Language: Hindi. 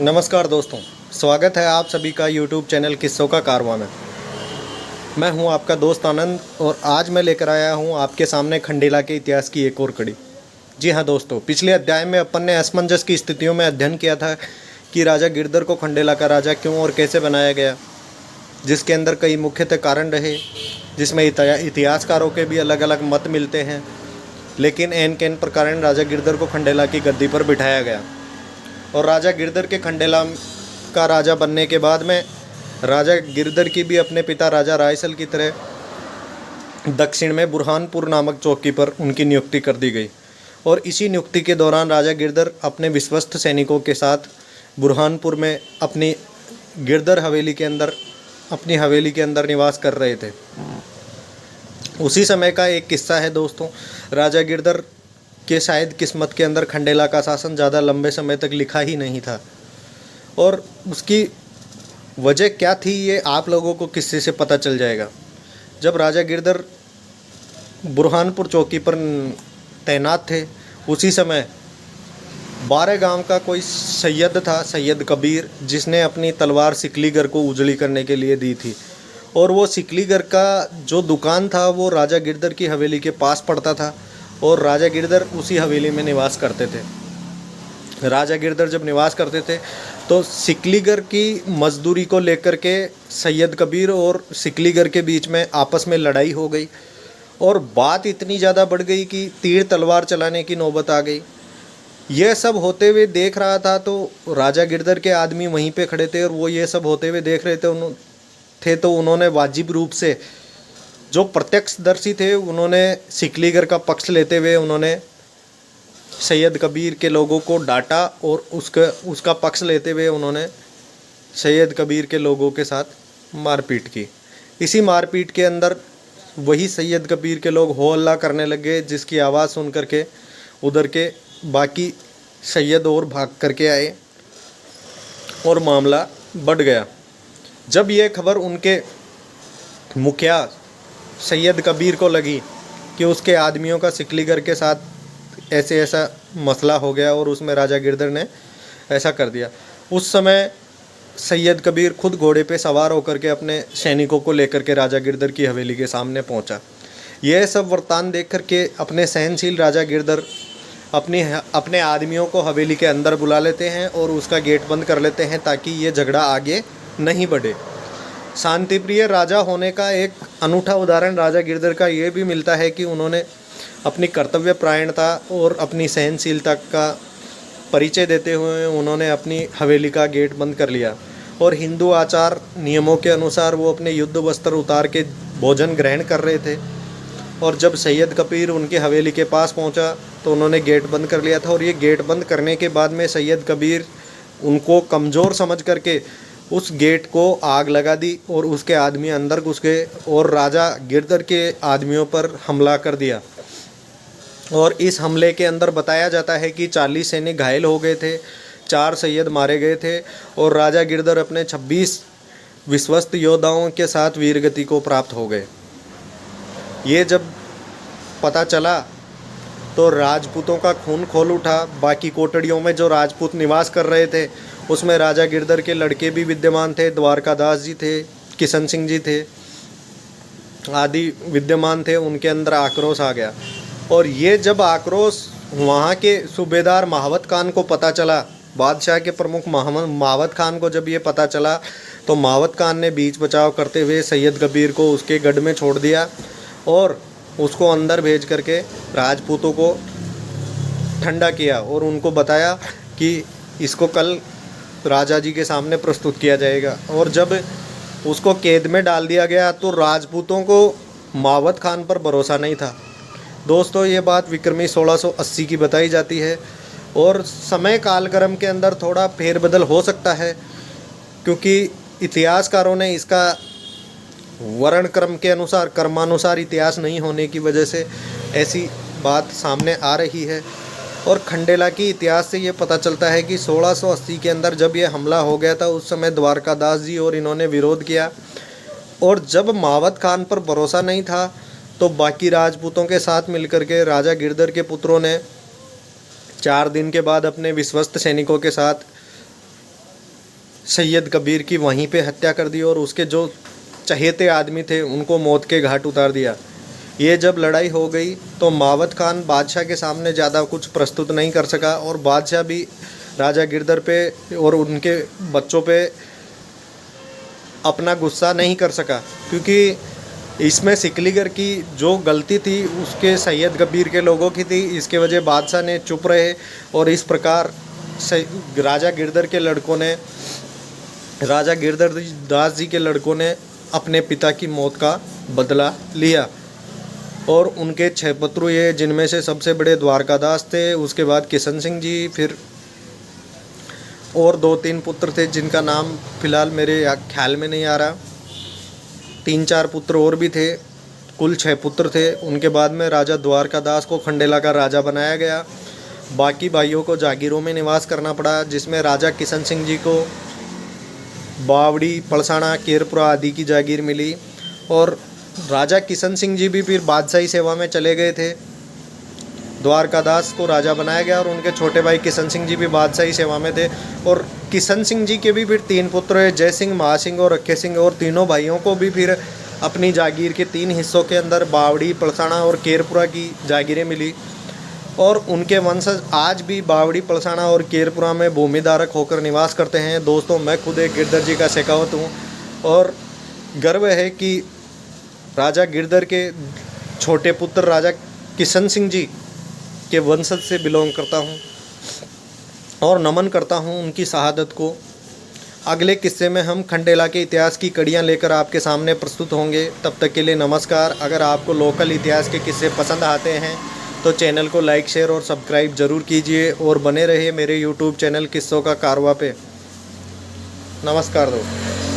नमस्कार दोस्तों, स्वागत है आप सभी का YouTube चैनल किस्सों का कारवां में। मैं हूं आपका दोस्त आनंद और आज मैं लेकर आया हूं आपके सामने खंडेला के इतिहास की एक और कड़ी। जी हां दोस्तों, पिछले अध्याय में अपन ने असमंजस की स्थितियों में अध्ययन किया था कि राजा गिरधर को खंडेला का राजा क्यों और कैसे बनाया गया, जिसके अंदर कई मुख्यतः कारण रहे, जिसमें इतिहासकारों के भी अलग अलग मत मिलते हैं। लेकिन एन कैन पर कारण राजा गिरधर को खंडेला की गद्दी पर बिठाया गया और राजा गिरधर के खंडेला का राजा बनने के बाद में राजा गिरधर की भी अपने पिता राजा रायसल की तरह दक्षिण में बुरहानपुर नामक चौकी पर उनकी नियुक्ति कर दी गई। और इसी नियुक्ति के दौरान राजा गिरधर अपने विश्वस्त सैनिकों के साथ बुरहानपुर में अपनी गिरधर हवेली के अंदर निवास कर रहे थे। उसी समय का एक किस्सा है दोस्तों। राजा गिरधर के शायद किस्मत के अंदर खंडेला का शासन ज़्यादा लंबे समय तक लिखा ही नहीं था, और उसकी वजह क्या थी ये आप लोगों को किस्से से पता चल जाएगा। जब राजा गिरधर बुरहानपुर चौकी पर तैनात थे, उसी समय 12 गांव का कोई सैयद था, सैयद कबीर, जिसने अपनी तलवार सिकलीगर को उजड़ी करने के लिए दी थी। और वो सिकलीगर का जो दुकान था वो राजा गिरधर की हवेली के पास पड़ता था और राजा गिरधर उसी हवेली में निवास करते थे। राजा गिरधर जब निवास करते थे तो सिकलीगर की मजदूरी को लेकर के सैयद कबीर और सिकलीगर के बीच में आपस में लड़ाई हो गई और बात इतनी ज़्यादा बढ़ गई कि तीर तलवार चलाने की नौबत आ गई। यह सब होते हुए देख रहा था तो राजा गिरधर के आदमी वहीं पे खड़े थे और वो ये सब होते हुए देख रहे थे तो उन्होंने वाजिब रूप से, जो प्रत्यक्षदर्शी थे, उन्होंने सिकलीगर का पक्ष लेते हुए उन्होंने सैयद कबीर के लोगों को डांटा और उसका पक्ष लेते हुए उन्होंने सैयद कबीर के लोगों के साथ मारपीट की। इसी मारपीट के अंदर वही सैयद कबीर के लोग हो हल्ला करने लगे, जिसकी आवाज़ सुन करके उधर के बाकी सैयद और भाग करके आए और मामला बढ़ गया। जब ये खबर उनके मुखिया सैयद कबीर को लगी कि उसके आदमियों का सिकलीगर के साथ ऐसा मसला हो गया और उसमें राजा गिरधर ने ऐसा कर दिया, उस समय सैयद कबीर खुद घोड़े पे सवार होकर के अपने सैनिकों को लेकर के राजा गिरधर की हवेली के सामने पहुंचा। यह सब वृत्तांत देख कर के अपने सहनशील राजा गिरधर अपने आदमियों को हवेली के अंदर बुला लेते हैं और उसका गेट बंद कर लेते हैं ताकि ये झगड़ा आगे नहीं बढ़े। शांतिप्रिय राजा होने का एक अनूठा उदाहरण राजा गिरधर का ये भी मिलता है कि उन्होंने अपनी कर्तव्यपरायणता और अपनी सहनशीलता का परिचय देते हुए उन्होंने अपनी हवेली का गेट बंद कर लिया और हिंदू आचार नियमों के अनुसार वो अपने युद्ध वस्त्र उतार के भोजन ग्रहण कर रहे थे। और जब सैयद कबीर उनकी हवेली के पास पहुंचा तो उन्होंने गेट बंद कर लिया था और ये गेट बंद करने के बाद में सैयद कबीर उनको कमज़ोर समझ करके उस गेट को आग लगा दी और उसके आदमी अंदर घुस गए और राजा गिरधर के आदमियों पर हमला कर दिया। और इस हमले के अंदर बताया जाता है कि 40 सैनिक घायल हो गए थे, 4 सैयद मारे गए थे और राजा गिरधर अपने 26 विश्वस्त योद्धाओं के साथ वीरगति को प्राप्त हो गए। ये जब पता चला तो राजपूतों का खून खोल उठा। बाकी कोटड़ियों में जो राजपूत निवास कर रहे थे उसमें राजा गिरधर के लड़के भी विद्यमान थे, द्वारकादास जी थे, किशन सिंह जी थे, आदि विद्यमान थे। उनके अंदर आक्रोश आ गया और ये जब आक्रोश वहाँ के सूबेदार महावत खान को पता चला, बादशाह के प्रमुख महावत खान को जब ये पता चला तो महावत खान ने बीच बचाव करते हुए सैयद कबीर को उसके गढ़ में छोड़ दिया और उसको अंदर भेज करके राजपूतों को ठंडा किया और उनको बताया कि इसको कल राजा जी के सामने प्रस्तुत किया जाएगा। और जब उसको कैद में डाल दिया गया तो राजपूतों को महावत खान पर भरोसा नहीं था। दोस्तों, ये बात विक्रमी 1680 की बताई जाती है और समय कालक्रम के अंदर थोड़ा फेरबदल हो सकता है, क्योंकि इतिहासकारों ने इसका वर्ण क्रम के अनुसार, कर्मानुसार इतिहास नहीं होने की वजह से ऐसी बात सामने आ रही है। और खंडेला की इतिहास से ये पता चलता है कि 1680 के अंदर जब ये हमला हो गया था उस समय द्वारकादास जी और इन्होंने विरोध किया और जब महावत खान पर भरोसा नहीं था तो बाकी राजपूतों के साथ मिलकर के राजा गिरधर के पुत्रों ने 4 दिन के बाद अपने विश्वस्त सैनिकों के साथ सैयद कबीर की वहीं पे हत्या कर दी और उसके जो चहेते आदमी थे उनको मौत के घाट उतार दिया। ये जब लड़ाई हो गई तो मावत खान बादशाह के सामने ज़्यादा कुछ प्रस्तुत नहीं कर सका और बादशाह भी राजा गिरधर पे और उनके बच्चों पे अपना गुस्सा नहीं कर सका, क्योंकि इसमें सिकलीगर की जो गलती थी उसके सैयद कबीर के लोगों की थी। इसके वजह बादशाह ने चुप रहे और इस प्रकार राजा गिरधर के लड़कों ने, राजा गिरधर दास जी के लड़कों ने अपने पिता की मौत का बदला लिया। और उनके 6 पुत्र हुए, जिनमें से सबसे बड़े द्वारकादास थे, उसके बाद किशन सिंह जी, फिर और 2-3 पुत्र थे जिनका नाम फ़िलहाल मेरे ख्याल में नहीं आ रहा। 3-4 पुत्र और भी थे, कुल 6 पुत्र थे। उनके बाद में राजा द्वारकादास को खंडेला का राजा बनाया गया। बाकी भाइयों को जागीरों में निवास करना पड़ा, जिसमें राजा किशन सिंह जी को बावड़ी, पलसाना, केरपुरा आदि की जागीर मिली। और राजा किशन सिंह जी भी फिर बादशाही सेवा में चले गए थे। द्वारकादास को राजा बनाया गया और उनके छोटे भाई किशन सिंह जी भी बादशाही सेवा में थे। और किशन सिंह जी के भी फिर 3 पुत्र हैं, जय सिंह, महासिंह और अक्खे सिंह। और तीनों भाइयों को भी फिर अपनी जागीर के 3 हिस्सों के अंदर बावड़ी, पलसाना और केरपुरा की जागीरें मिली। और उनके वंशज आज भी बावड़ी, पलसाना और केरपुरा में भूमिधारक होकर निवास करते हैं। दोस्तों, मैं खुद एक गिरधर जी का शेखावत हूँ और गर्व है कि राजा गिरधर के छोटे पुत्र राजा किशन सिंह जी के वंशज से बिलोंग करता हूँ और नमन करता हूँ उनकी शहादत को। अगले किस्से में हम खंडेला के इतिहास की कड़ियाँ लेकर आपके सामने प्रस्तुत होंगे। तब तक के लिए नमस्कार। अगर आपको लोकल इतिहास के किस्से पसंद आते हैं तो चैनल को लाइक, शेयर और सब्सक्राइब ज़रूर कीजिए और बने रहिए मेरे यूट्यूब चैनल किस्सों का कारवां पे। नमस्कार दोस्तों।